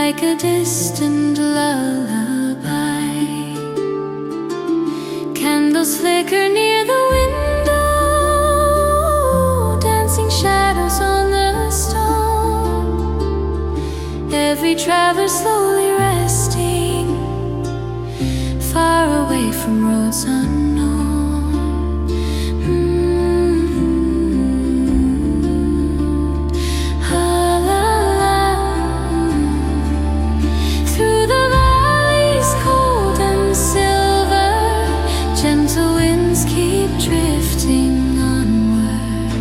like a distant lullaby. Candles flicker near the window, dancing shadows on the stone. Every traveler slowly resting, far away from roads unknown. Through the valleys cold and silver, gentle winds keep drifting onward.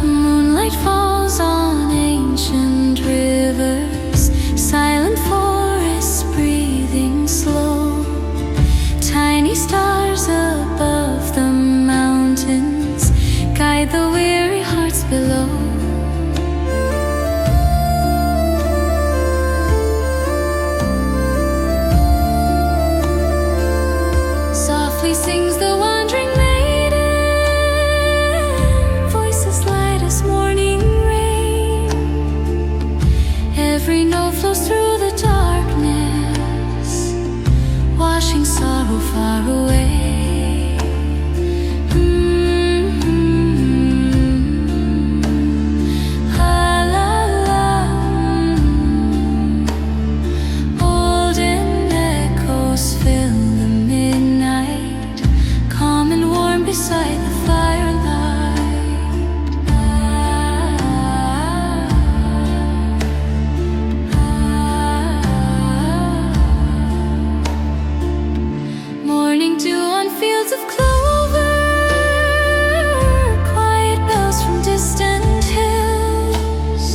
Moonlight falls on ancient rivers, silent forests breathing slow. Tiny stars above the mountains guide the weary hearts below. Softly sings the wandering maiden, voices light as morning rain. Every note flows through the darkness, washing sorrow far away. La la la. Olden echoes fill the midnight, calm and warm beside the firelight. Morning dew on fields of clover, quiet bells from distant hills.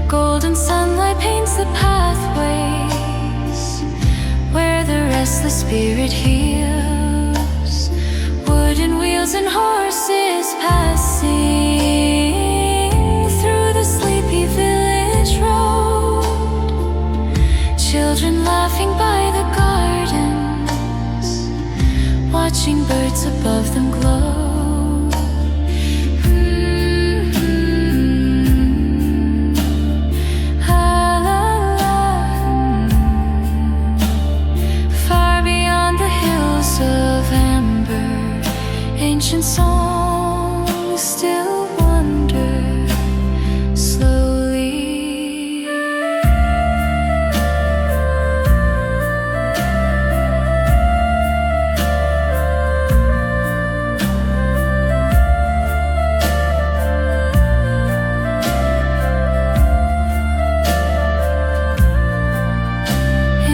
Golden sunlight paints the pathways where the restless spirit heals. Wooden wheels and horses passing through the sleepy village road. Children laughing by the gardens, watching birds above them glow. Ah, la, la. Far beyond the hills of amber, ancient songs still wander slowly.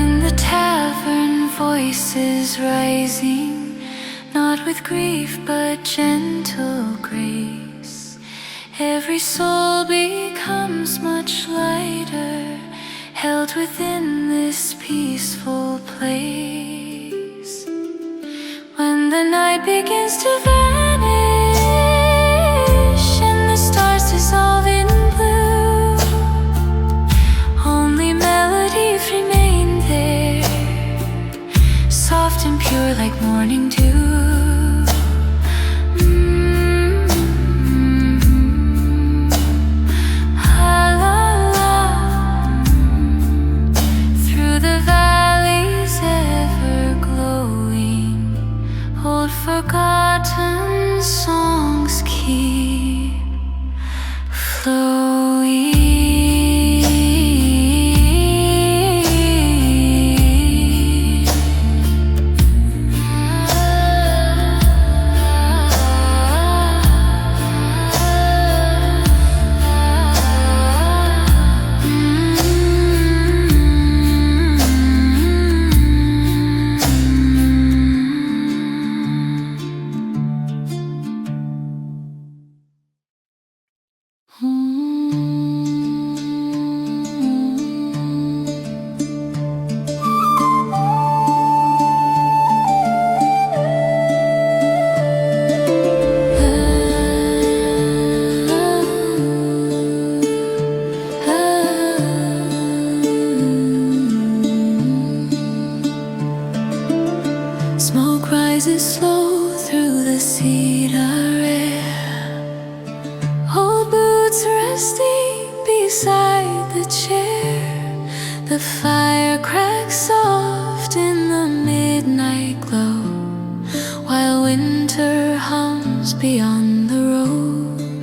In the tavern, voices rising, not with grief but gentle grace. Every soul becomes much lighter, held within this peaceful place. When the night begins to vanish and the stars dissolve in blue, only melodies remain there, soft and pure like morning dew. Ah, la, la. Through the valleys ever glowing, old forgotten songs keep flowing. rises slow through the cedar air. Old boots resting beside the chair. The fire cracks soft in the midnight glow, while winter hums beyond the road.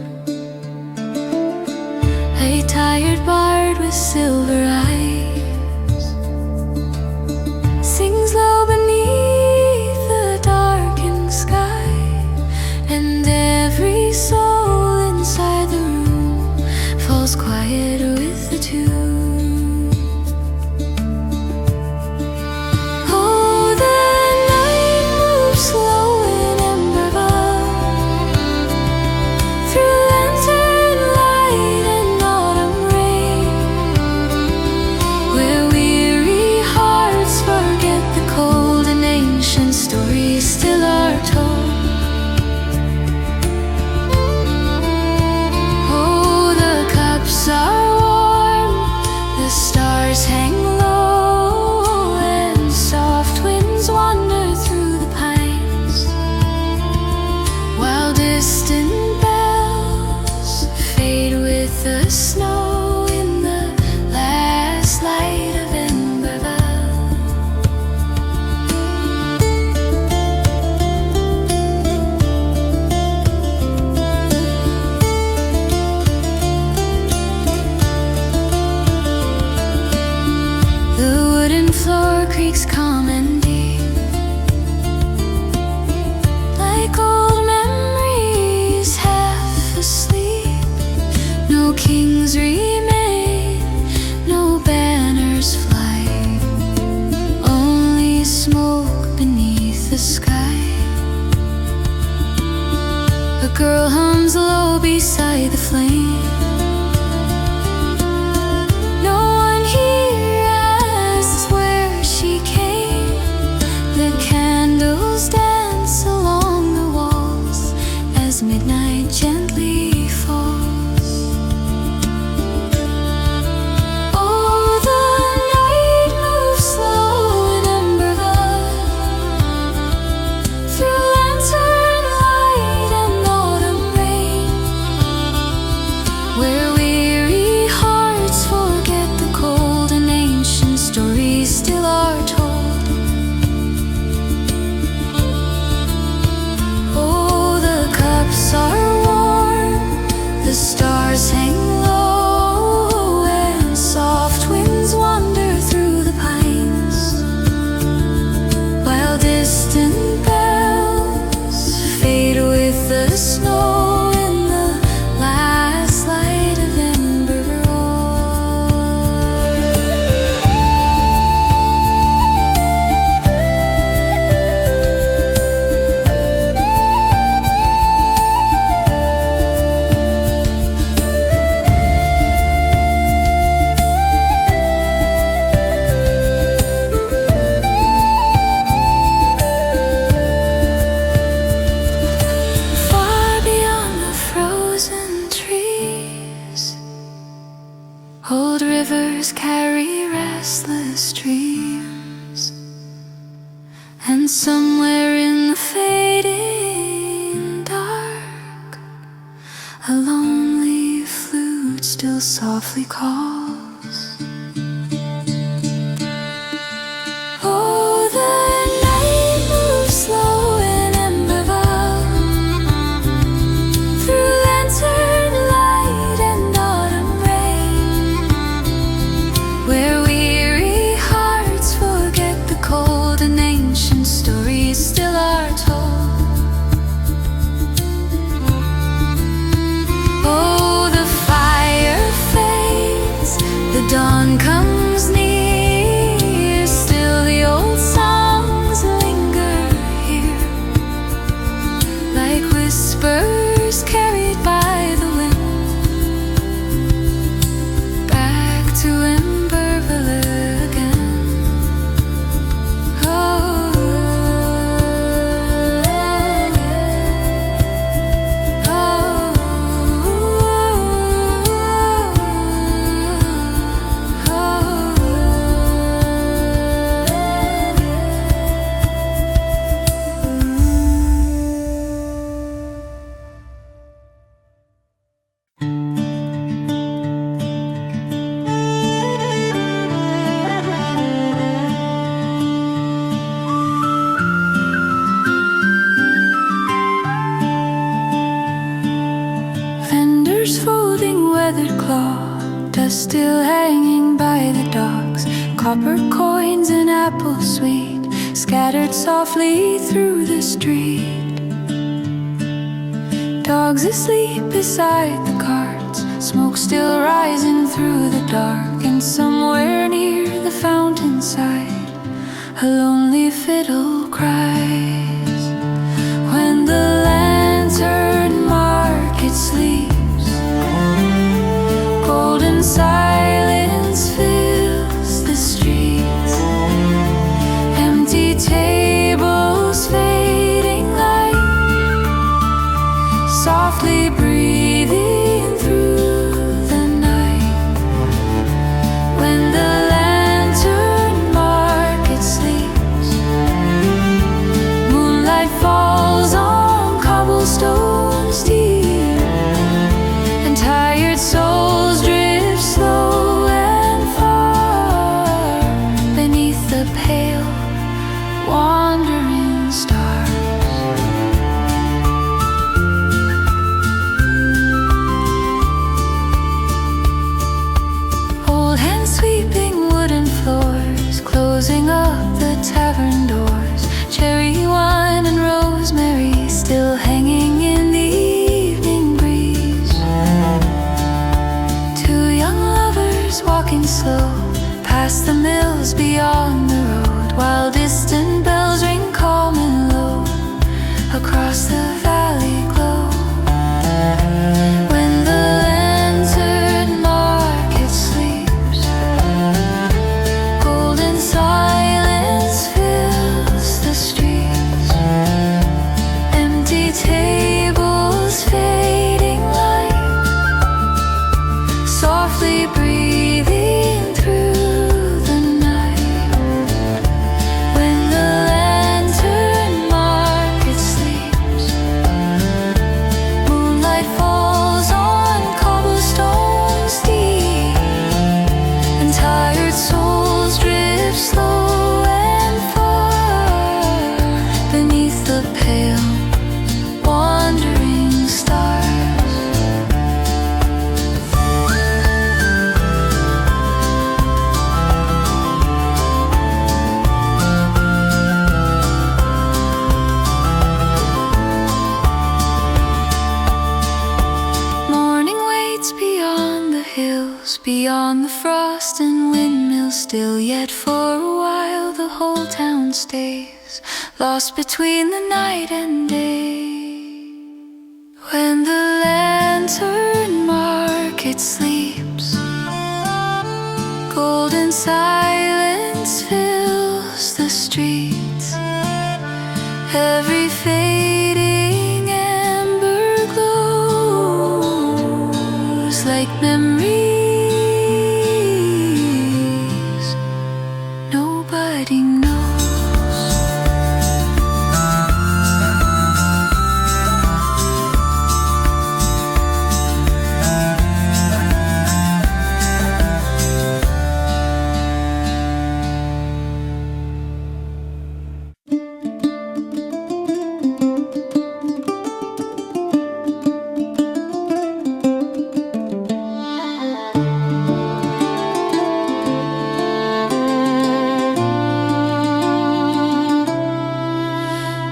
A tired bard with silver eyes sings low beneath the darkened sky, and every soul inside the room falls quiet with the tune. Calm and deep, like old memories half asleep. No kings remain, no banners fly, only smoke beneath the sky. A girl hums low beside the flame. Dance along the walls as midnight gently falls. Oh, the night moves slow in ember love, through lantern light and autumn rain, where weary hearts forget the cold and ancient stories still are told. Are warm, the stars hang low, and soft winds wander through the pines, while distant bells fade with the snow in the last light of ember old rivers carry restless dreams, and somewhere in the fading dark, a lonely flute still softly calls. Oh, the night moves slow in ember valve, through lantern light and autumn rain, where weary hearts forget the cold and ancient stories still are told. Oh, the fire fades weathered clock, dust still hanging by the docks, copper coins and apple sweet scattered softly through the street. Dogs asleep beside the carts, smoke still rising through the dark, and somewhere near the fountain side a lonely fiddle cries. When the lantern market sleeps, golden silence fills the streets. Empty tables, fading light, softly breathing through the night. When the lantern market sleeps, moonlight falls on cobblestones deep, and tired souls drift slow and far beneath the pale wandering stars. Old hands sweeping wooden floors, closing up the tavern doors. Cherry wine and rosemary still hanging in the evening breeze. Two young lovers walking slow past the mills beyond the road, while distant bells ring calm and low across the valley glow. When the lantern market sleeps, golden silence fills the streets. Empty tables, fading light, softly breathing through the night. When the lantern market sleeps, moonlight falls on cobblestones deep, and tired souls drift slow and far beneath the pale wandering stars. Morning waits beyond the hills, beyond the frost and windmills still. Yet for a while the whole town stays, lost between the night and day. When the lantern market sleeps, golden silence fills the streets. Every fading ember glows like memories nobody knows.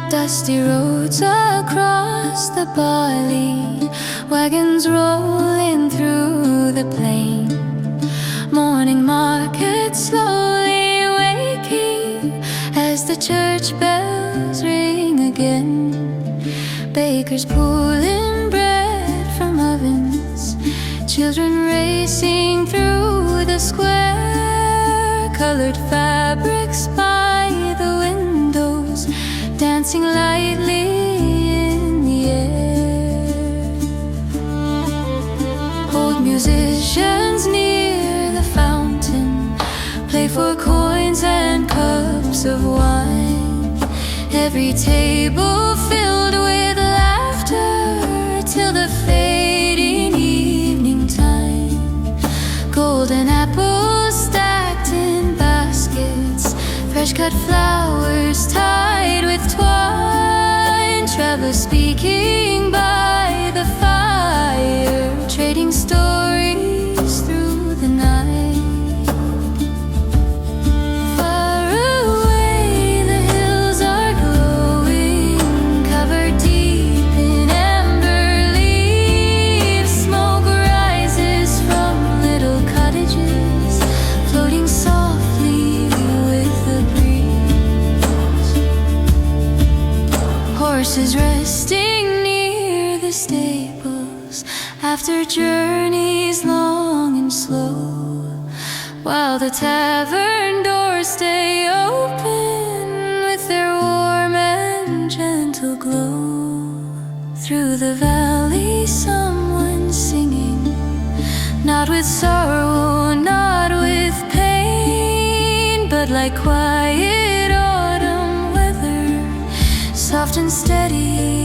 Dusty roads across the barley, wagons rolling through the plain. Morning market slowly waking as the church bells ring again. Bakers pulling bread from ovens, children racing through the square. Colored fabrics by the windows, dancing lightly in the air. Old musicians near the fountain play for coins and cups of wine. Every table filled with laughter till the fading evening time. Golden apples stacked in baskets, fresh cut flowers tied with twine. Travelers speaking by the fire, trading stories after journeys long and slow, while the tavern doors stay open with their warm and gentle glow. Through the valley someone's singing, not with sorrow, not with pain, but like quiet autumn weather, soft and steady.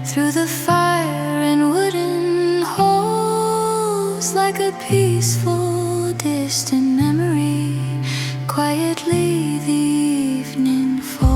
Through the fire and wooden halls, like a peaceful, distant memory, quietly the evening falls.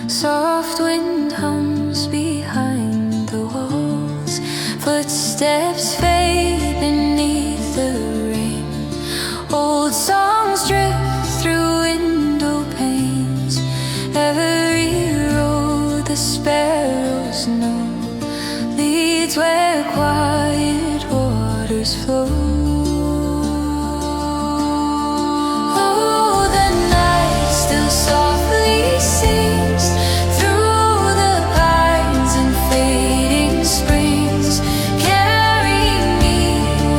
Soft wind hums behind the walls, footsteps fade beneath the rain. Old songs drift through window panes. Every road the sparrows know leads where quiet waters flow. Oh, the night still softly sings through the pines and fading springs. Carry me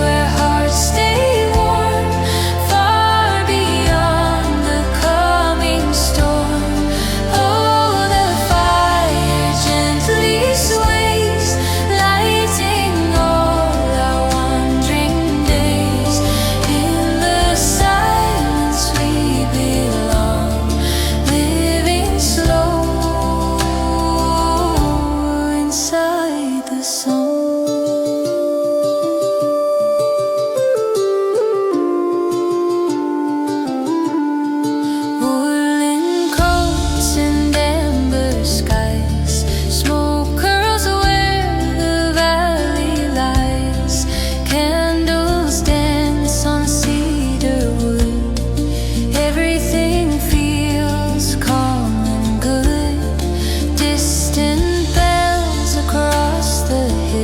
where hearts stay warm, far beyond the coming storm. Oh, the fire gently sways, lighting all our wandering days. In the silence we belong, living slow inside the song. Woolen coats and amber skies, smoke curls where the valley lies. Candles dance on cedar wood. Everything feels calm and good. Distant bells across the hill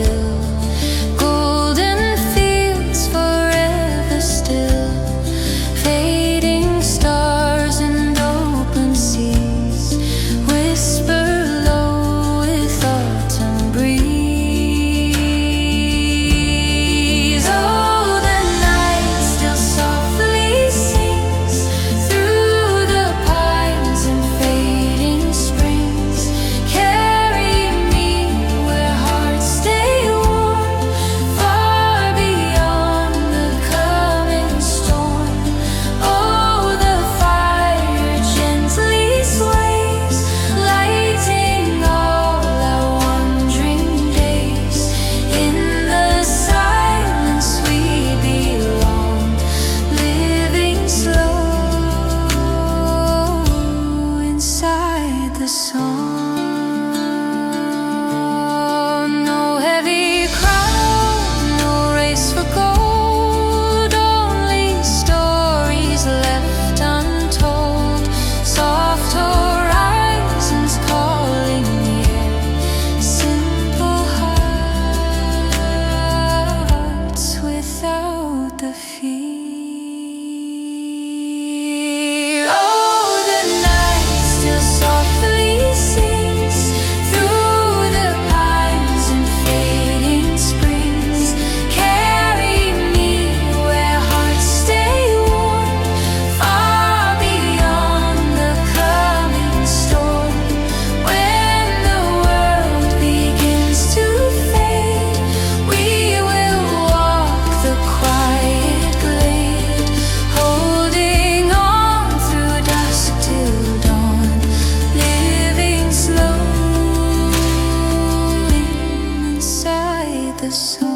the song.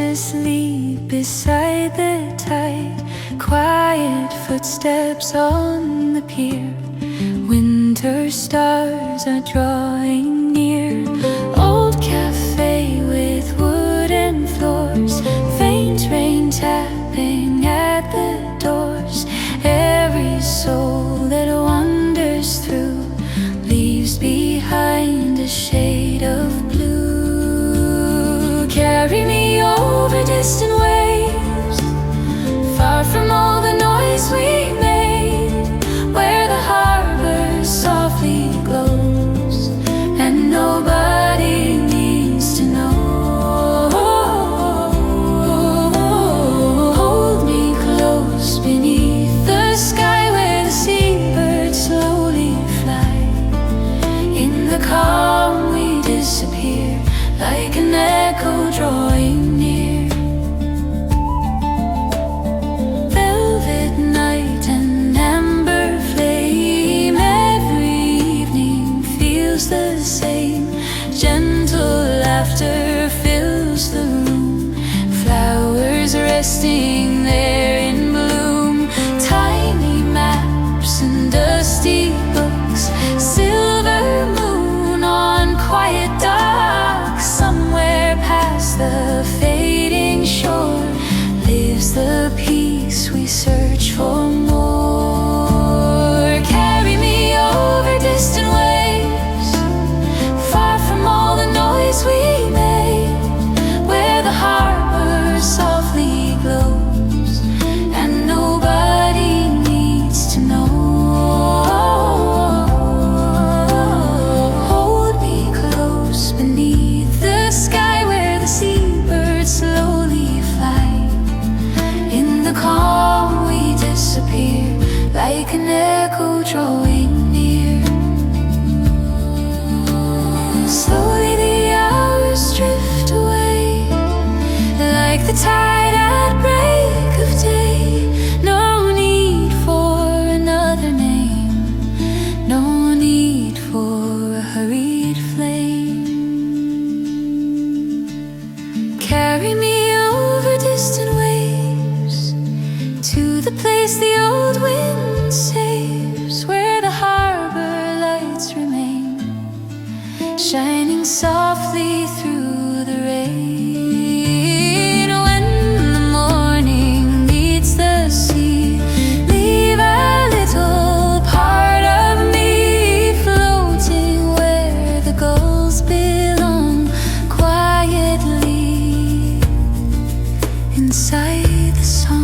Asleep beside the tide, quiet footsteps on the pier. Winter stars are drawing near. Old cafe with wooden floors, faint rain tapping at the doors. Every soul that wanders through leaves behind a shade of blue. Carry me over distant waves, far from all the noise we made, where the harbor softly glows and nobody needs to know. Hold me close beneath the sky where the seabirds slowly fly. In the calm we disappear, like an echo drawing near. Velvet night and amber flame, every evening feels the same. Gentle laughter fills the room, flowers resting there in bloom. Tiny maps and dusty books, silver moon on quiet docks. Somewhere past the fading shore lives the peace we search for more. Carry me over distant waves, far from all the noise we made, where the harbor softly glows and nobody needs to know. Hold me close beneath the sky where the seabirds slowly fly. In the calm we disappear, like an echo drawing near. Slowly the hours drift away, like the tide at break of day. No need for another name, no need for a hurried flame. Carry me over distant waves, to the place the old wind saves, where the harbor lights remain, shining softly through the rain. When the morning meets the sea, leave a little part of me floating where the gulls belong, quietly inside the song.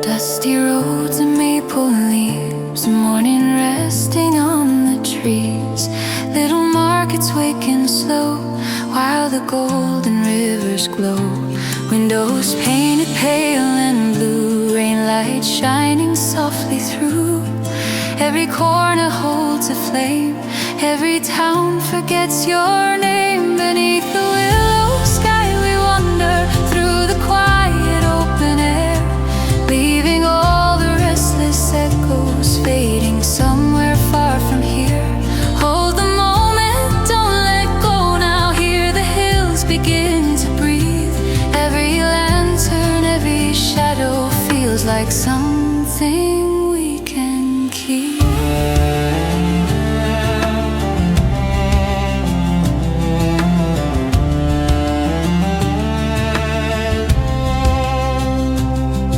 Dusty roads and maple leaves, morning resting on the trees. Little markets waking slow, while the golden rivers glow. Windows painted pale and blue, rain light shining softly quietly through. Every corner holds a flame, every town forgets your name. Beneath the willow sky we wander through the quiet open air, leaving all the restless echoes fading somewhere far from here. Hold the moment, don't let go now. Hear the hills begin to breathe. Every lantern, every shadow feels like something we can keep.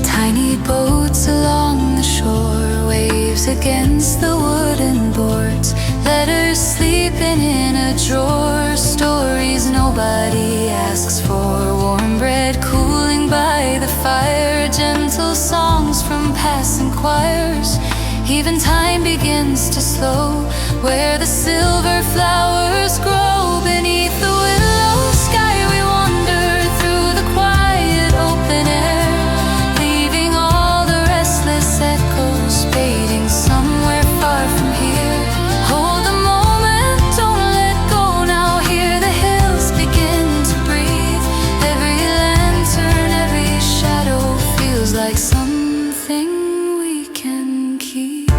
Tiny boats along the shore, waves against the wooden boards, letters sleeping in a drawer, stories nobody asks for, warm bread cooling by the fire, gentle songs from passing choirs. Even time begins to slow where the silver flowers grow. Beneath the willow sky we wander through the quiet open air, leaving all the restless echoes fading somewhere far from here. Hold the moment, don't let go now. Hear the hills begin to breathe. Every lantern, every shadow feels like something we can keep.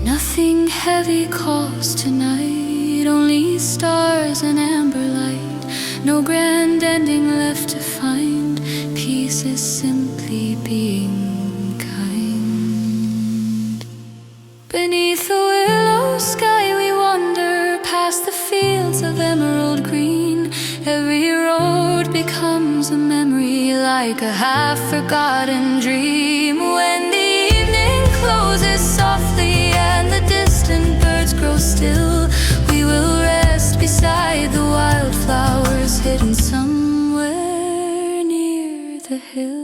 Nothing heavy calls tonight, only stars and amber light. No grand ending left to find, peace is simply being kind. Beneath the willow sky we wander past the fields of emerald green. Every road becomes a memory, like a half-forgotten dream. When the evening closes softly and the distant birds grow still, we will rest beside the wildflowers hidden somewhere near the hill.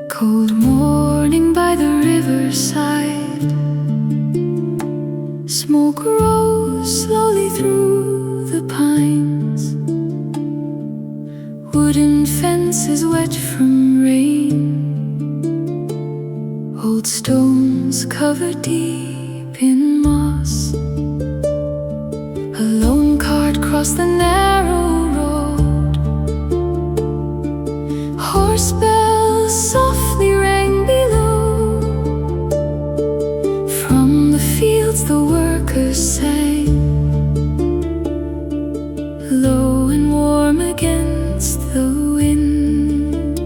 Cold morning by the riverside, smoke rose slowly through the pines. Wooden fences wet from rain, old stones covered deep in moss. A lone cart crossed the narrow road, horse bells softly rang below. From the fields the workers sang, low and warm against the wind.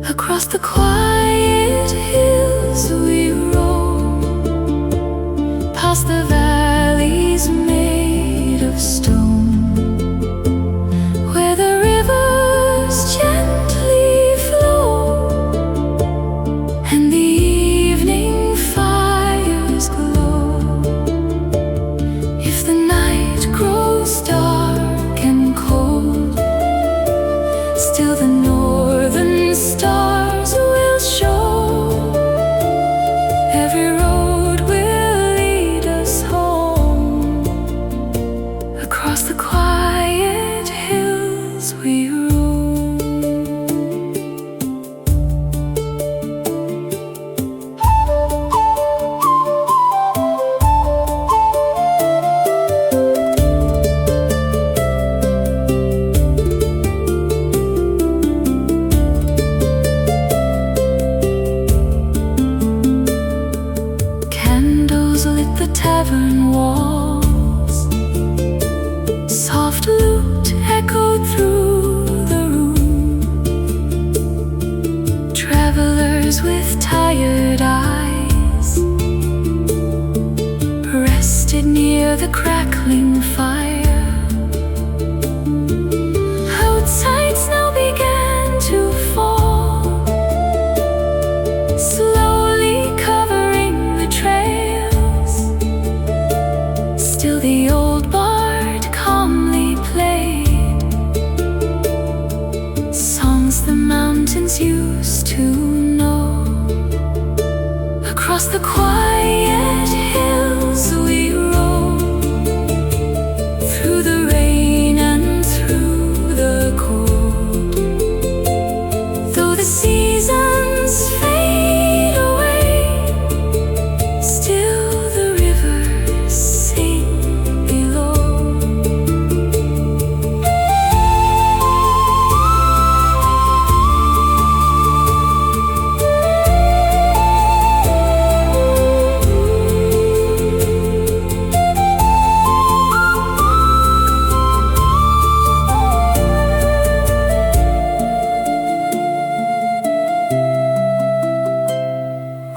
Across the quiet hills we roam, past the valleys made of stone. rested near the crackling fire. Outside snow began to fall, slowly covering the trails. Still the old bard calmly played songs the mountains used to know. Across the quiet hills we rode, through the rain and through the cold. Though the seasons fade away, still the rivers sing below.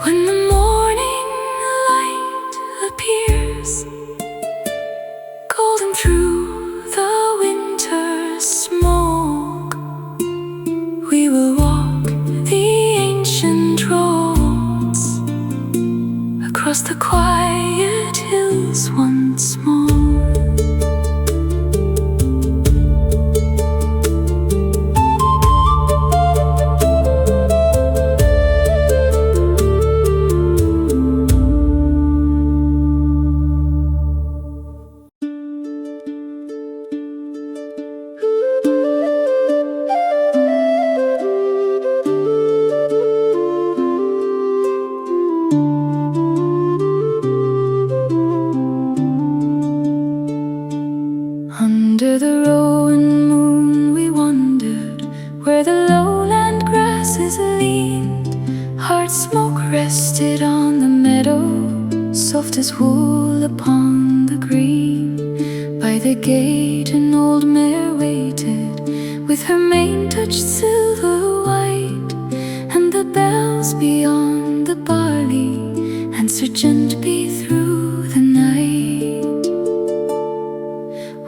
When the morning light appears, golden through the winter smoke, we will walk the ancient roads across the quiet hills once more. Under the rowan moon we wandered, where the lowland grasses leaned. Hard smoke rested on the meadow, soft as wool upon the green. By the gate an old mare waited, with her mane touched silver white, and the bells beyond the barley answered gently through the night.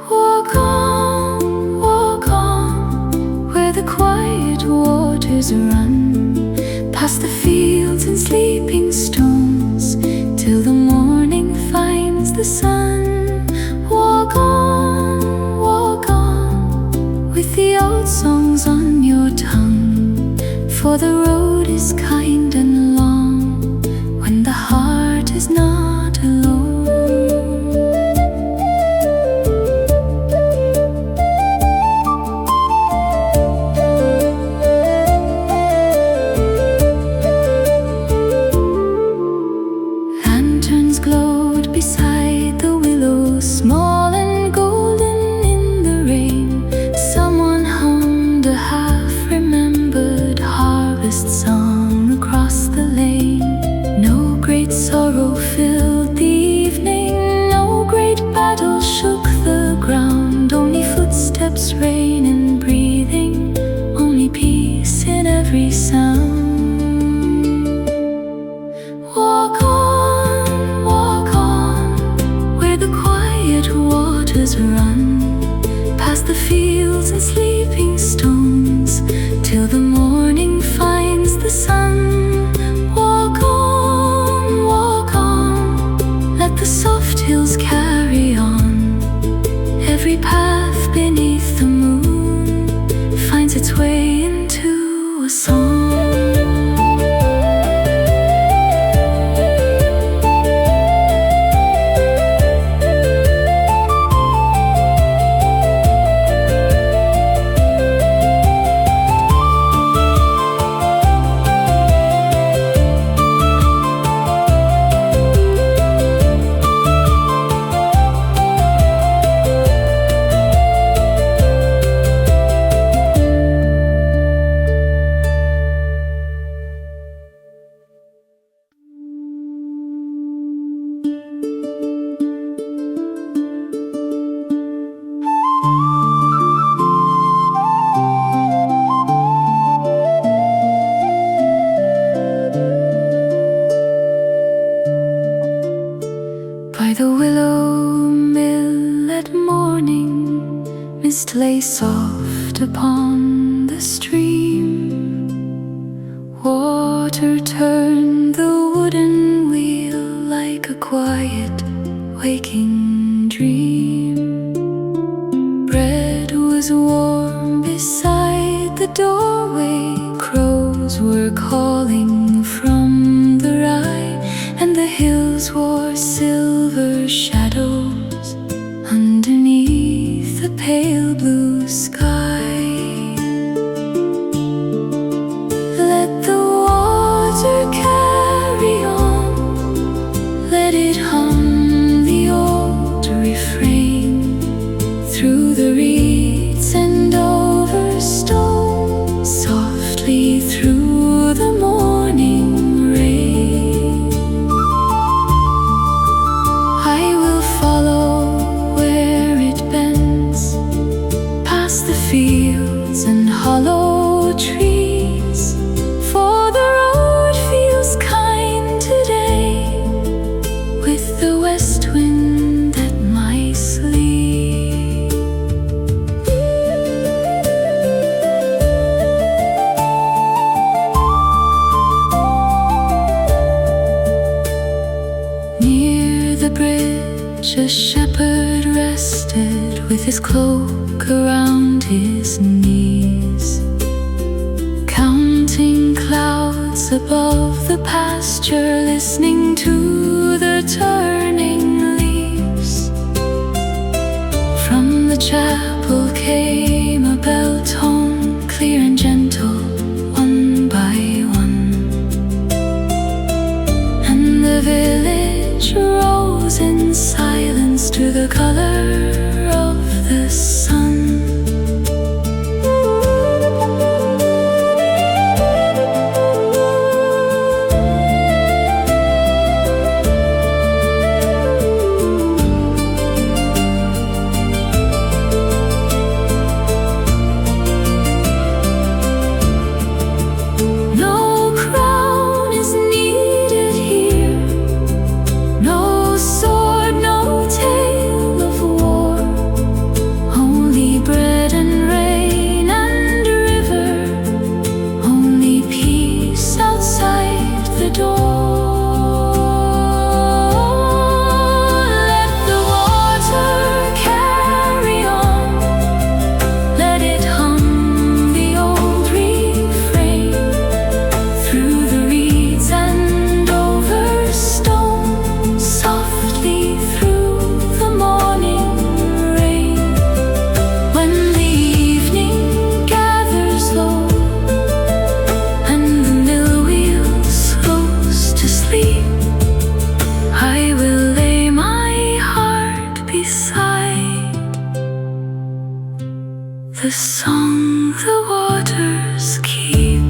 Walk on, where the quiet waters run, past the fields and sleeping stones, till the morning finds the sun. Walk on, with the old songs on your tongue, for the road is kind and long when the heart is not alone. Lanterns glowed beside the willows, small and golden in the rain. Someone hummed a half-remembered harvest song across the lane. No great sorrow filled the evening, no great battle shook the ground. Only footsteps, rain and breathing, only peace in every sound. Walk on, where the quiet waters run, past the fields and sleeping stones, till the morning finds the sun. Walk on, let the soft hills carry on. Every path beneath the moon finds its way into a song. By the willow mill at morning, mist lay soft upon the stream. Water turned the wooden wheel like a quiet, waking dream. Bread was warm beside the doorway. Crows were calling from the rye, and the hills wore silver shadows underneath the pale blue sky. Let the water carry on, let it hum the old refrain through the reeds and over stones, softly through the morning rain. I will follow where it bends, past the fields and hollow trees, for the road feels kind today, with the west wind at my sleeve. Near the bridge a shepherd rested, with his cloak around his knees, counting clouds above the pasture, listening to the turning leaves. From the chapel came a bell tone, clear and gentle, one by one, and the village rose in silence to the color of the sun. No crown is needed here, no sword, no tale of war, only bread and rain and river, only peace outside the door. Let the water carry on, let it hum the old refrain through the reeds and over stones, softly through the morning rain. When the evening gathers low and the mill wheels close to sleep, I will lay my heart beside the song the waters keep.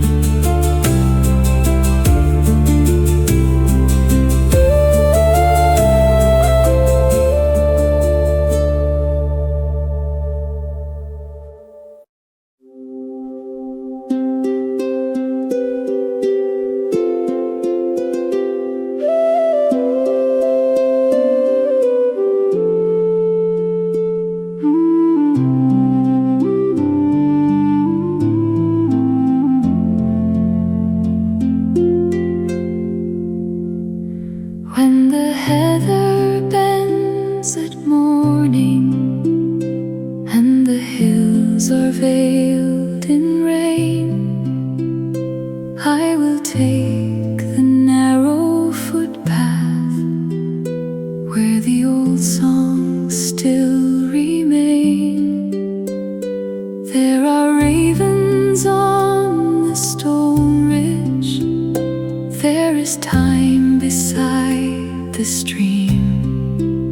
When the heather bends at morning and the hills are veiled in rain, I will take the narrow footpath where the old songs still remain. There are ravens on the stone ridge, there is time beside the stream,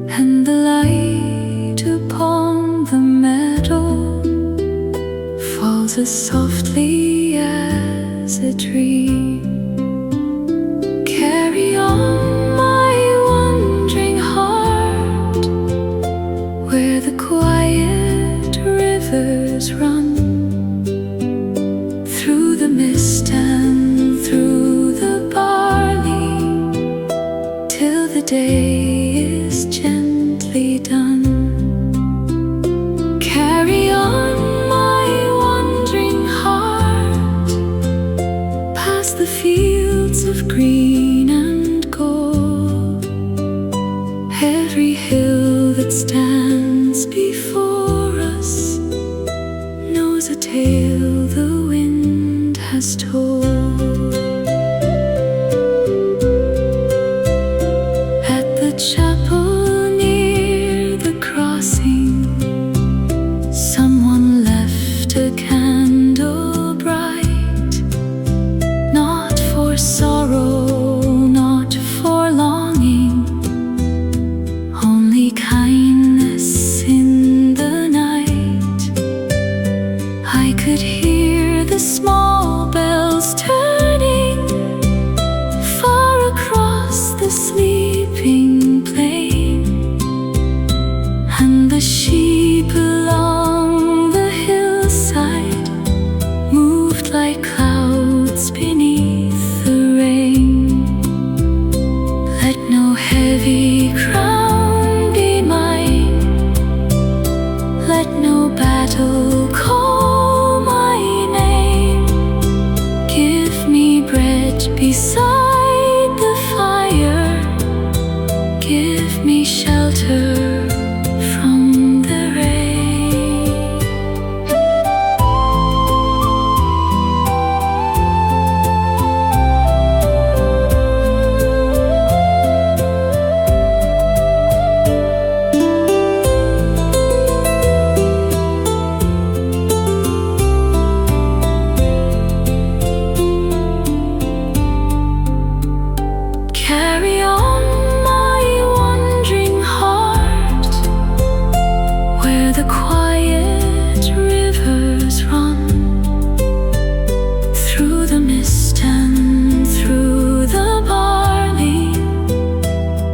and the light upon the meadow falls as softly as a dream. Carry on, my wandering heart, where the quiet rivers run, through the mist and through the barley, till the day is Every hill that stands before us knows a tale the wind has told. At the chapel near the crossing, someone left a candle bright, not for sorrow, not for longing, only kindness in the night. I could hear the small bells turning far across the sleeping plain, and the sheep along the hillside moved like clouds beneath the rain. Let no heavy crown be mine, let no battle call my name. Give me bread beside the fire, give me shelter from the rain. Carry on, my wandering heart, where the quiet rivers run, through the mist and through the barley,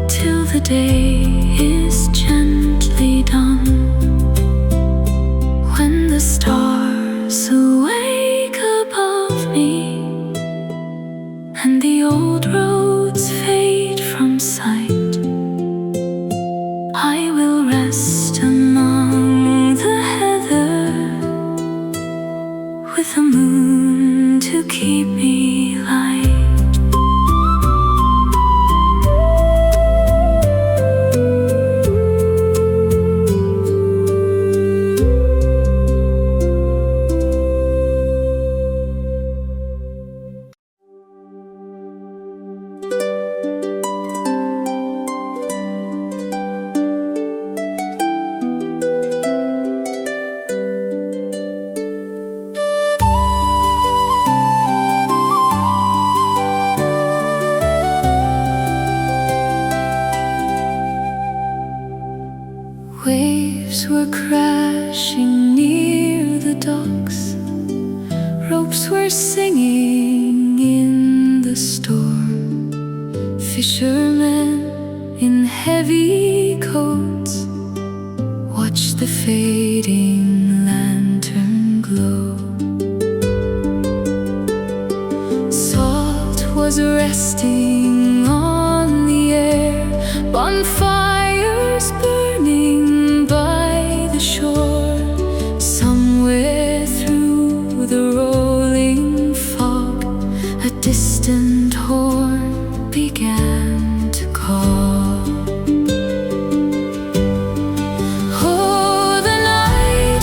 till the day is gently done. When the stars awake above me and the old roads fade from sight, I will rest among the heather, with the moon to keep me light. Waves were crashing near the docks, ropes were singing in the storm. Fishermen in heavy coats watched the fading lantern glow. Salt was resting on the air, bonfires burning by the shore. Somewhere through the rolling fog, a distant horn began to call. Oh, the night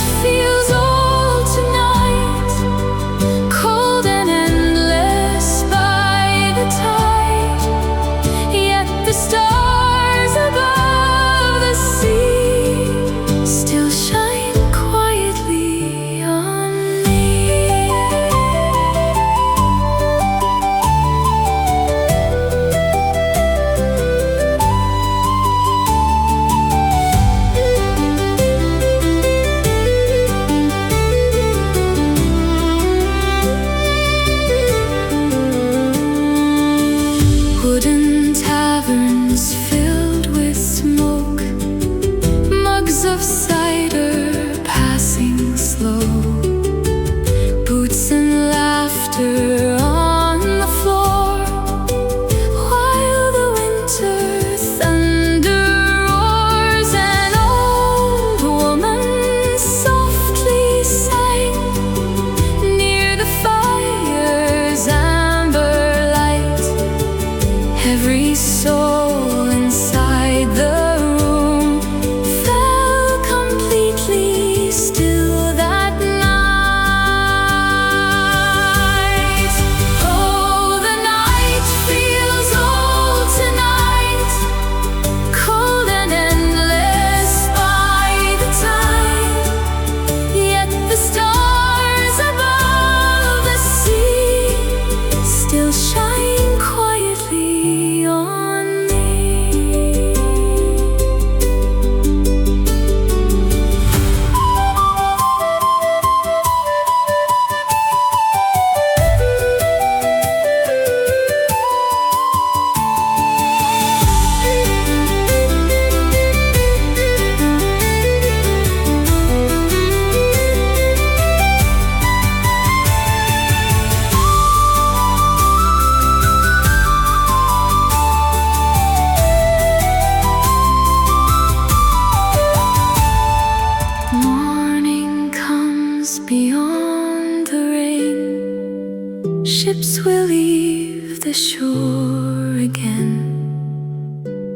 ships will leave the shore again,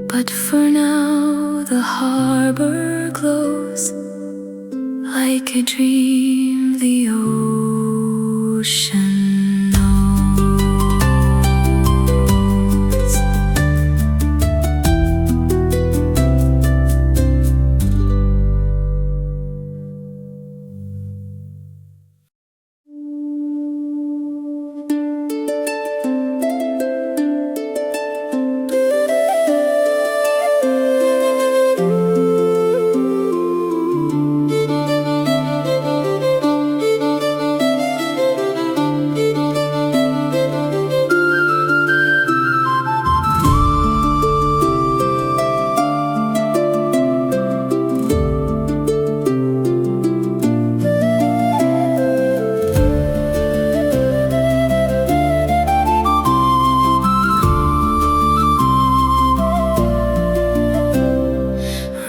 but for now the harbor glows like a dream the ocean knows.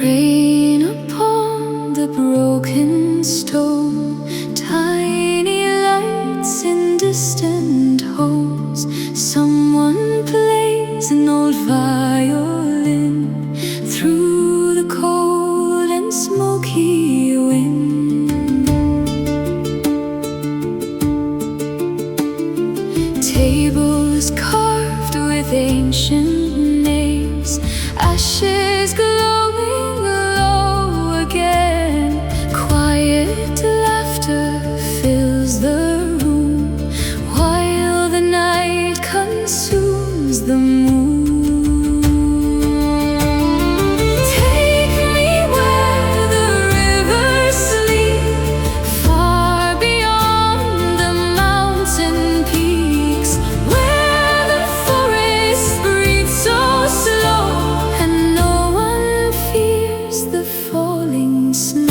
Rain upon the broken stone, tiny lights in distant homes. Someone plays an old violin through the cold and smoky wind. Tables carved with ancient names, ashes glowing low again. Quiet laughter fills the room while the night consumes the moon. Take me where the rivers sleep, far beyond the mountain peaks, where the forests breathe so slow and no one fears the falling snow.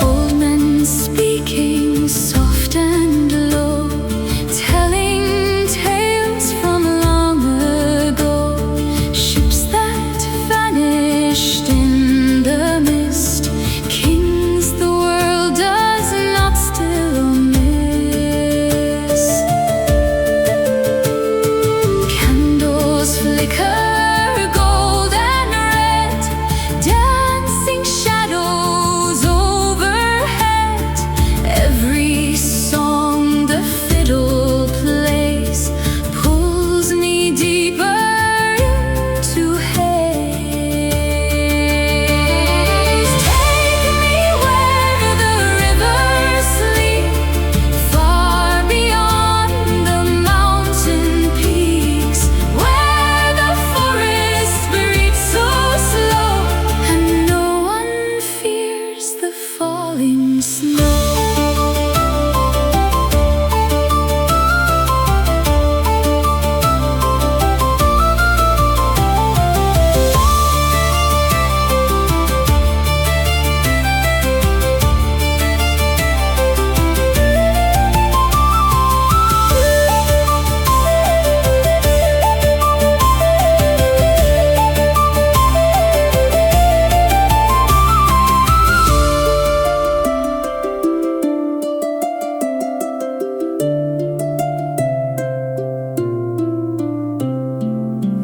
Old men speaking soft and low, telling tales from long ago. Ships that vanished in the mist, kings the world does not still miss. Candles flicker gold and red, dancing shadows overhead. Every song the fiddle plays pulls me deeper into haze. Take me where the rivers sleep, far beyond the mountain peaks, where the forests breathe so slow and no one fears the falling snow.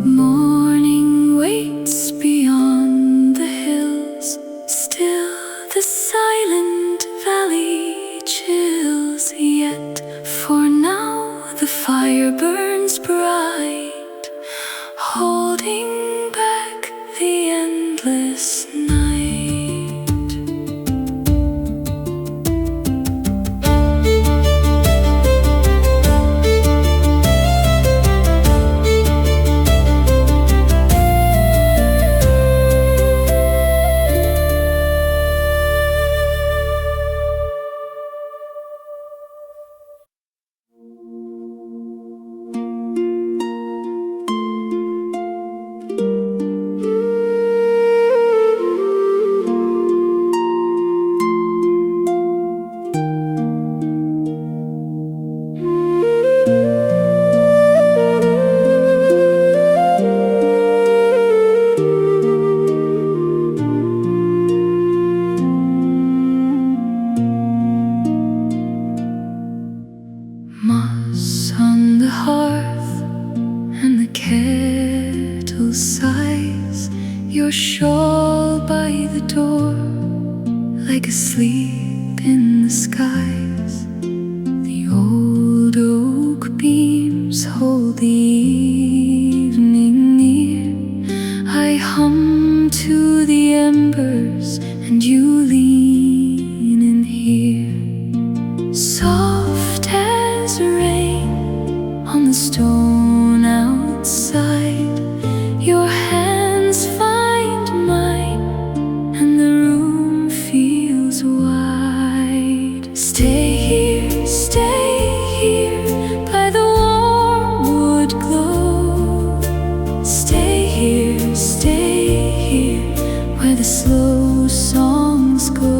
Morning waits beyond the hills, still the silent valley chills. Yet for now the fire burns bright, holding back the endless night. on the hearth and the kettle sighs, your shawl by the door, like asleep in the skies. The old oak beams hold the evening near. I hum to the embers and you lean in here, soft as rain on the stone outside. Your hands find mine and the room feels wide. Stay here by the warm wood glow. Stay here where the slow songs go.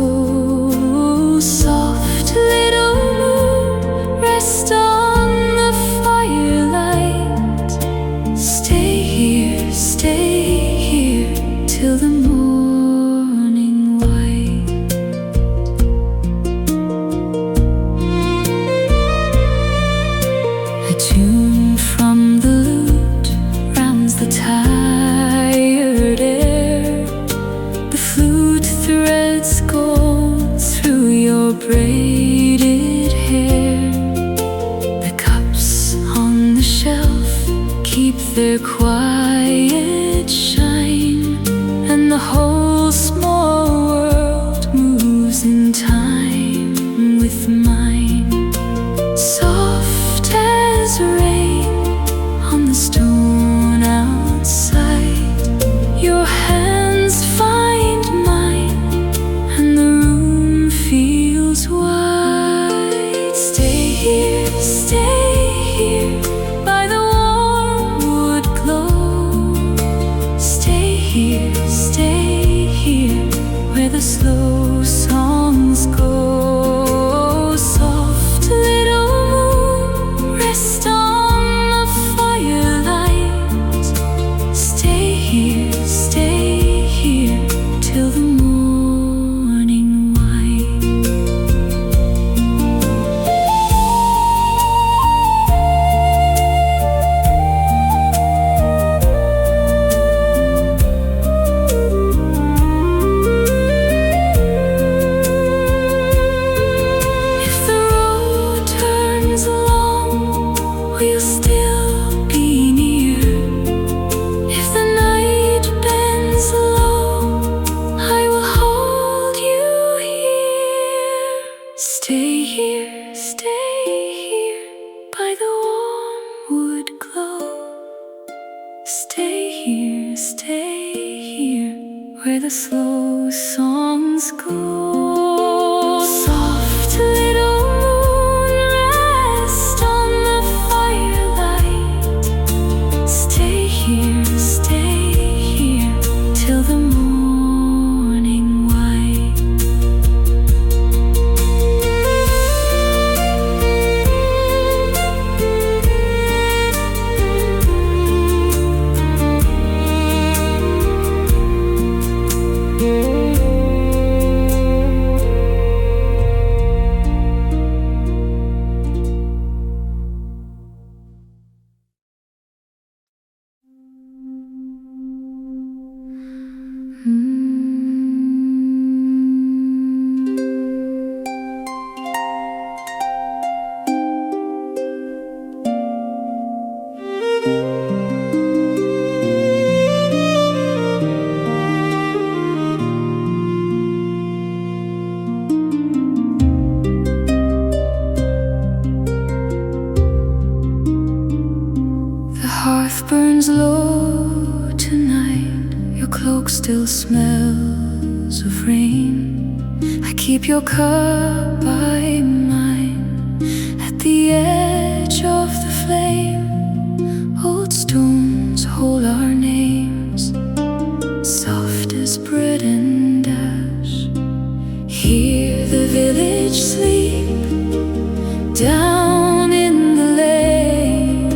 Soft little moon, rest on the firelight. Stay here till the morning white. A tune from the lute rounds the tired air. The flute threads gold through your braided hair. The cups on the shelf keep their quiet shine, and the whole small world moves in time with mine. Soft as rain on the stone outside. Your hands find mine and the room feels wide. Stay here by the warm wood glow. Stay here where the slow songs go. Soft little moon, rest on the firelight. Stay here till the morning white. If the road turns long, we'll still be near. If the night bends low, I will hold you here. Stay here by the warm wood glow. Stay here where the slow songs go. Soft little moon, rest on the firelight. Stay here till the morning white. The hearth burns low tonight. Your cloak still smells of rain. I keep your cup by mine at the edge of the flame. Old stones hold our names, soft as bread and ash. Hear the village sleep down in the lane.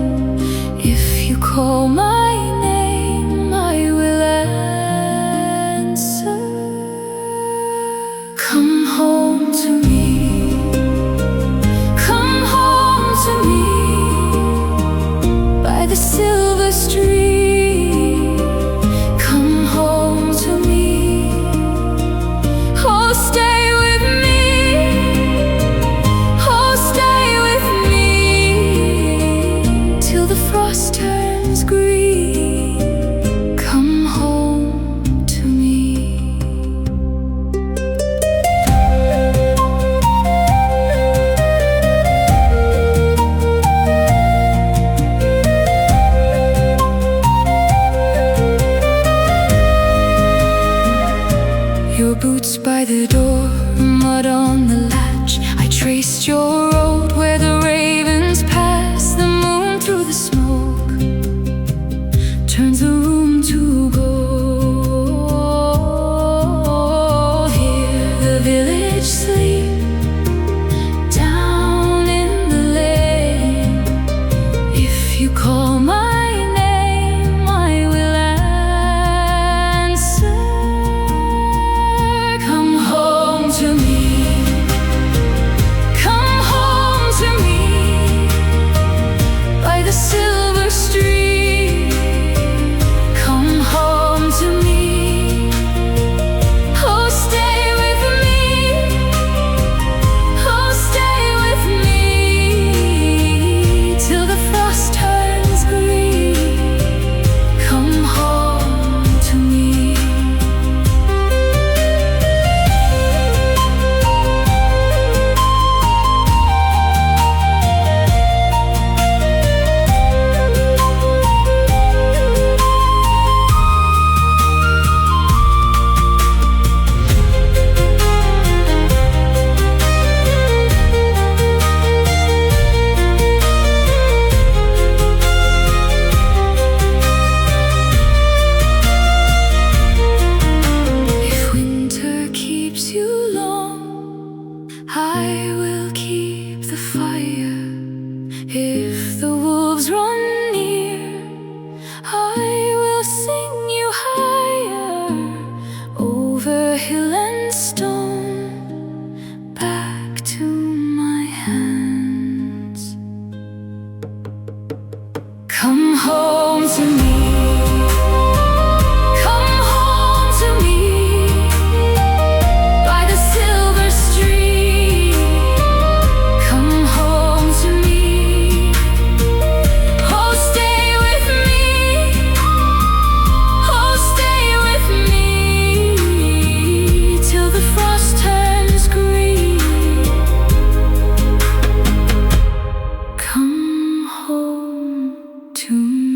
If you call my name, I will answer. Come home to me. If the wolves run near, I will sing you higher, over hill and stone, back to my hands. Come home to me.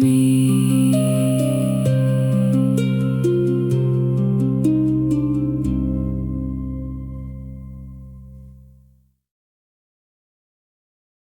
Me.